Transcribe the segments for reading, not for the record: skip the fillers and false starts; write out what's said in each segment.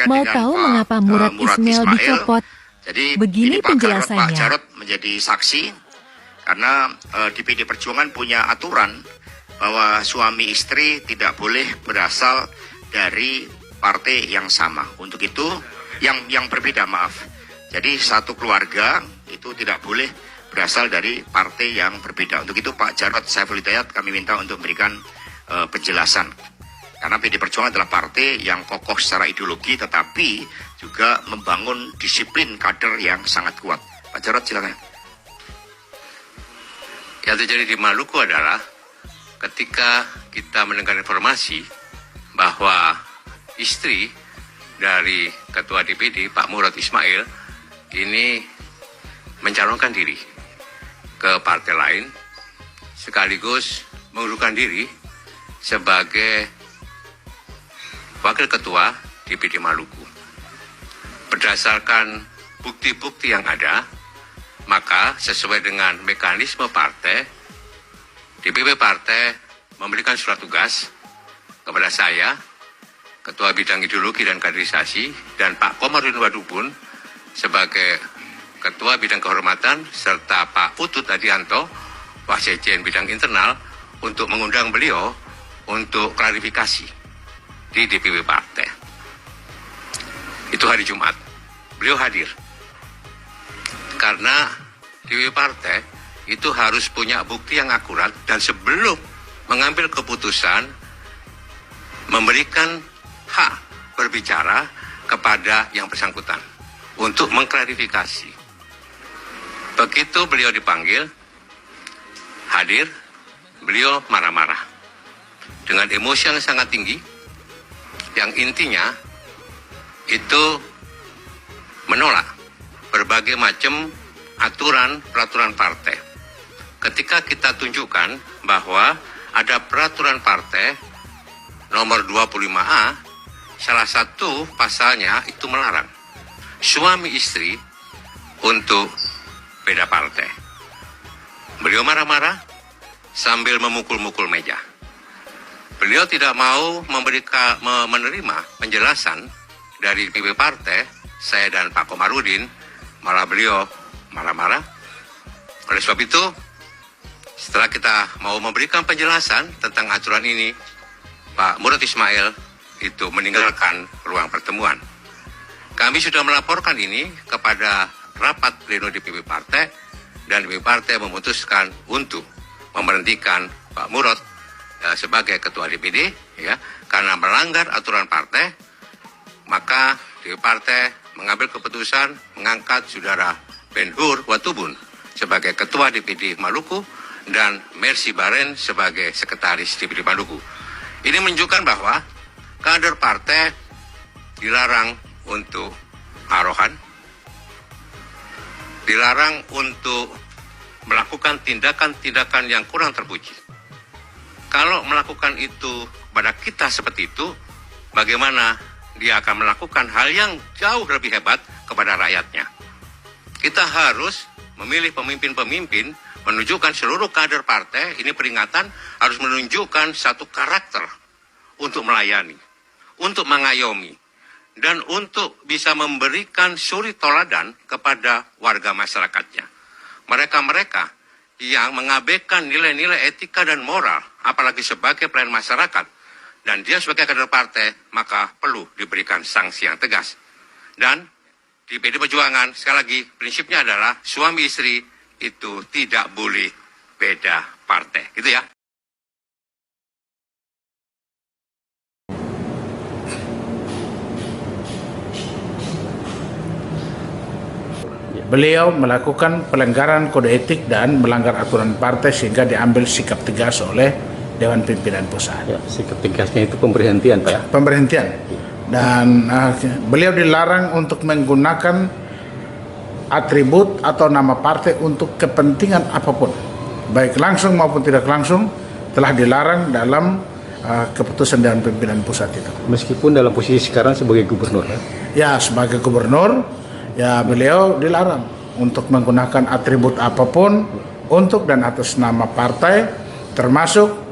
terkait Mau dengan tahu mengapa Murad Ismail dicopot? Jadi Begini ini Pak penjelasannya. Jarod menjadi saksi karena di PD Perjuangan punya aturan bahwa suami istri tidak boleh berasal dari partai yang sama. Untuk itu yang berbeda, maaf. Jadi satu keluarga itu tidak boleh berasal dari partai yang berbeda. Untuk itu Pak Jarod Saiful Hidayat kami minta untuk memberikan penjelasan. Karena PD Perjuangan adalah partai yang kokoh secara ideologi tetapi juga membangun disiplin kader yang sangat kuat. Pak Jarod silakan. Yang terjadi di Maluku adalah ketika kita mendengar informasi bahwa istri dari Ketua DPD Pak Murad Ismail ini mencalonkan diri ke partai lain sekaligus mengundurkan diri sebagai Wakil Ketua DPD Maluku. Berdasarkan bukti-bukti yang ada, maka sesuai dengan mekanisme partai, DPP partai memberikan surat tugas kepada saya, Ketua Bidang Ideologi dan Kaderisasi, dan Pak Komarudin Wadubun sebagai Ketua Bidang Kehormatan, serta Pak Utut Adianto, Wasekjen Bidang Internal, untuk mengundang beliau untuk klarifikasi di DPP partai. Itu hari Jumat. Beliau hadir. Karena DPP partai itu harus punya bukti yang akurat dan sebelum mengambil keputusan memberikan hak berbicara kepada yang bersangkutan untuk mengklarifikasi. Begitu beliau dipanggil, hadir, beliau marah-marah dengan emosi yang sangat tinggi, yang intinya itu menolak berbagai macam aturan peraturan partai. Ketika kita tunjukkan bahwa ada peraturan partai nomor 25A, salah satu pasalnya itu melarang suami istri untuk beda partai. Beliau marah-marah sambil memukul-mukul meja. Beliau tidak mau menerima penjelasan dari DPP partai, saya dan Pak Komarudin, malah beliau marah-marah. Oleh sebab itu, setelah kita mau memberikan penjelasan tentang aturan ini, Pak Murad Ismail itu meninggalkan ruang pertemuan. Kami sudah melaporkan ini kepada rapat pleno DPP partai, dan DPP partai memutuskan untuk memberhentikan Pak Murad sebagai Ketua DPD, ya, karena melanggar aturan partai. Maka DPP partai mengambil keputusan mengangkat saudara Ben-Hur Watubun sebagai Ketua DPD Maluku dan Mercy Baren sebagai Sekretaris DPD Maluku. Ini menunjukkan bahwa kader partai dilarang untuk arogan, dilarang untuk melakukan tindakan-tindakan yang kurang terpuji. Kalau melakukan itu pada kita seperti itu, bagaimana dia akan melakukan hal yang jauh lebih hebat kepada rakyatnya? Kita harus memilih pemimpin-pemimpin, menunjukkan seluruh kader partai, ini peringatan, harus menunjukkan satu karakter untuk melayani, untuk mengayomi, dan untuk bisa memberikan suri toladan kepada warga masyarakatnya. Mereka-mereka yang mengabaikan nilai-nilai etika dan moral, apalagi sebagai pelayan masyarakat, dan dia sebagai kader partai, maka perlu diberikan sanksi yang tegas. Dan di PD Perjuangan, sekali lagi, prinsipnya adalah suami istri itu tidak boleh beda partai. Gitu ya. Beliau melakukan pelanggaran kode etik dan melanggar aturan partai sehingga diambil sikap tegas oleh Dewan Pimpinan Pusat. Ya, sikap tegasnya itu pemberhentian, Pak ya? Pemberhentian. Dan beliau dilarang untuk menggunakan atribut atau nama partai untuk kepentingan apapun, baik langsung maupun tidak langsung, telah dilarang dalam keputusan Dewan Pimpinan Pusat itu. Meskipun dalam posisi sekarang sebagai gubernur, ya? Ya, sebagai gubernur, ya beliau dilarang untuk menggunakan atribut apapun untuk dan atas nama partai, termasuk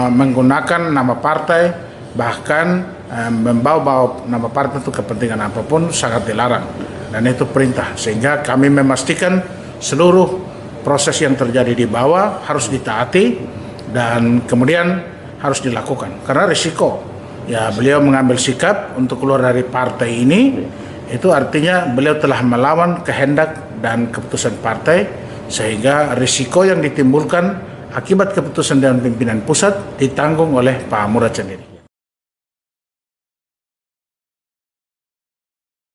menggunakan nama partai, bahkan membawa nama partai untuk kepentingan apapun sangat dilarang, dan itu perintah, sehingga kami memastikan seluruh proses yang terjadi di bawah harus ditaati dan kemudian harus dilakukan karena risiko. Ya, beliau mengambil sikap untuk keluar dari partai ini, itu artinya beliau telah melawan kehendak dan keputusan partai, sehingga risiko yang ditimbulkan akibat keputusan Dewan Pimpinan Pusat ditanggung oleh Pak Murad sendiri.